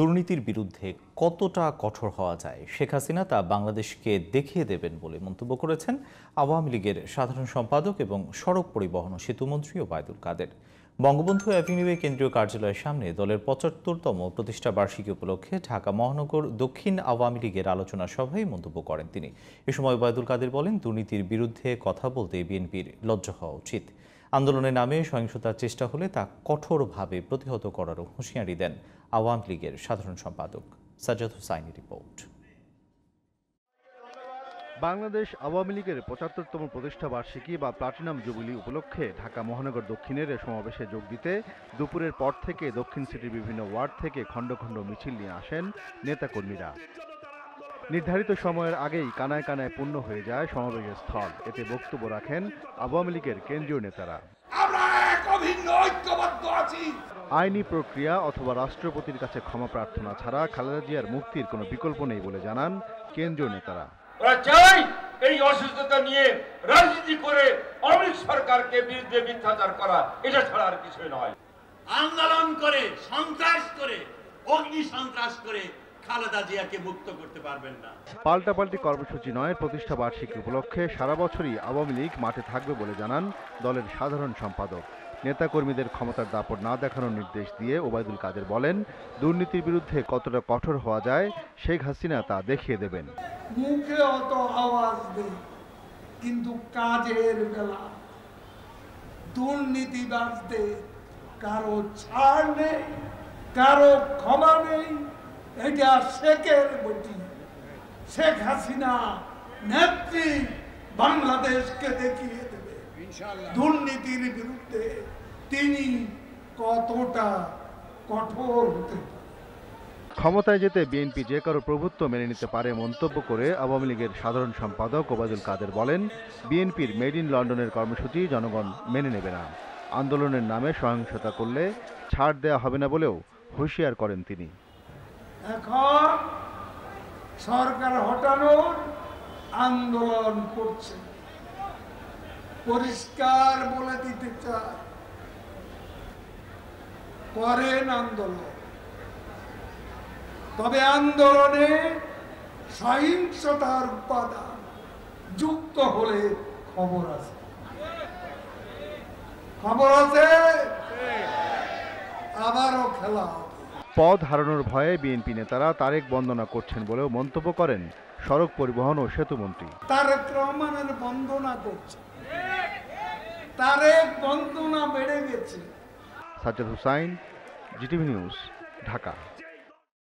দুর্নীতির বিরুদ্ধে কতটা কঠোর হওয়া যায় শেখ হাসিনা তা বাংলাদেশকে দেখিয়ে দেবেন বলে মন্তব্য করেছেন আওয়ামী লীগের সাধারণ সম্পাদক এবং সড়ক পরিবহন ও সেতুমন্ত্রী ওবায়দুল কাদের। বঙ্গবন্ধু অ্যাভিনিউয়ে কেন্দ্রীয় কার্যালয়ের সামনে দলের ৭৫তম প্রতিষ্ঠা বার্ষিকী উপলক্ষে ঢাকা মহানগর দক্ষিণ আওয়ামী লীগের আলোচনা সভায় মন্তব্য করেন তিনি। এ সময় ওবায়দুল কাদের বলেন, দুর্নীতির বিরুদ্ধে কথা বলতে বিএনপির লজ্জা হওয়া উচিত। আন্দোলনের নামে সহিংসতার চেষ্টা হলে তা কঠোরভাবে প্রতিহত করারও হুঁশিয়ারি দেন আওয়ামী লীগের সাধারণ সম্পাদক। সাজ্জাদ হোসাইনের রিপোর্ট। বাংলাদেশ আওয়ামী লীগের ৭৫তম প্রতিষ্ঠা বার্ষিকী বা প্লাটিনাম জুবিলি উপলক্ষে ঢাকা মহানগর দক্ষিণের সমাবেশে যোগ দিতে দুপুরের পর থেকে দক্ষিণ সিটির বিভিন্ন ওয়ার্ড থেকে খণ্ড খণ্ড মিছিল নিয়ে আসেন নেতাকর্মীরা। নির্ধারিত সময়ের আগেই কানায় কানায় পূর্ণ হয়ে যায় সমাবেশের স্থল। এতে বক্তব্য রাখেন আওয়ামী লীগের কেন্দ্রীয় নেতারা। আইনি প্রক্রিয়া অথবা রাষ্ট্রপতির কাছে ক্ষমা প্রার্থনা ছাড়া খালেদা জিয়ার মুক্তির কোনো বিকল্প নেই বলে জানান কেন্দ্রীয় নেতারা। ওরা চাই এই অসুস্থতা নিয়ে রাজনীতি করে আওয়ামী সরকারকে বিরুদ্ধে মিথ্যাচার করা, এটা ছাড়া আর কিছুই নয়। আন্দোলন করে, সন্ত্রাস করে, অগ্নি সন্ত্রাস করে খালেদা জিয়াকে মুক্ত করতে পারবেন না। পাল্টাপাল্টি কর্মসূচি নয়, প্রতিষ্ঠা বার্ষিকী উপলক্ষে সারা বছরই আওয়ামী লীগ মাঠে থাকবে বলে জানান দলের সাধারণ সম্পাদক। নেতাকর্মীদের ক্ষমতার দাপট না দেখানোর নির্দেশ দিয়ে ওবায়দুল কাদের বলেন, দুর্নীতির বিরুদ্ধে কতটা কঠোর হওয়া যায় শেখ হাসিনা তা দেখিয়ে দেবেন। মুখে অত আওয়াজ দেয়, কিন্তু কাজের বেলা দুর্নীতিবাজদের কারো ছাড় নেই, কারো ক্ষমা নেই। এটা শেখের গতি। শেখ হাসিনা নেত্রী বাংলাদেশকে দেখিয়ে দেবে দুর্নীতির বিরুদ্ধে তিনি কতটা কঠোর হতে পারে। ক্ষমতায় যেতে বিএনপি যে কারো প্রভুত্ব মেনে নিতে পারে মন্তব্য করে আওয়ামী লীগের সাধারণ সম্পাদক ওবায়দুল কাদের বলেন, বিএনপির মেড ইন লন্ডনের কর্মসূচি জনগণ মেনে নেবে না। আন্দোলনের নামে সহিংসতা করলে ছাড় দেওয়া হবে না বলেও হুঁশিয়ার করেন তিনি। এখন সরকার হটানোর আন্দোলন করছে। পরিষ্কার বলে দিতে চায়, করেন আন্দোলন, তবে আন্দোলনে সহিংসতার উপাদান যুক্ত হলে খবর আছে, আবারও খেলা হবে। পদ হারানোর ভয়ে বিএনপি নেতারা তারেক বন্দনা করছেন বলেও মন্তব্য করেন সড়ক পরিবহন ও সেতুমন্ত্রী। তারেক রহমানের বন্দনা করছে, তারেক বন্দনা বেড়ে গেছে। Sajjad Hossain, GTV news, Dhaka.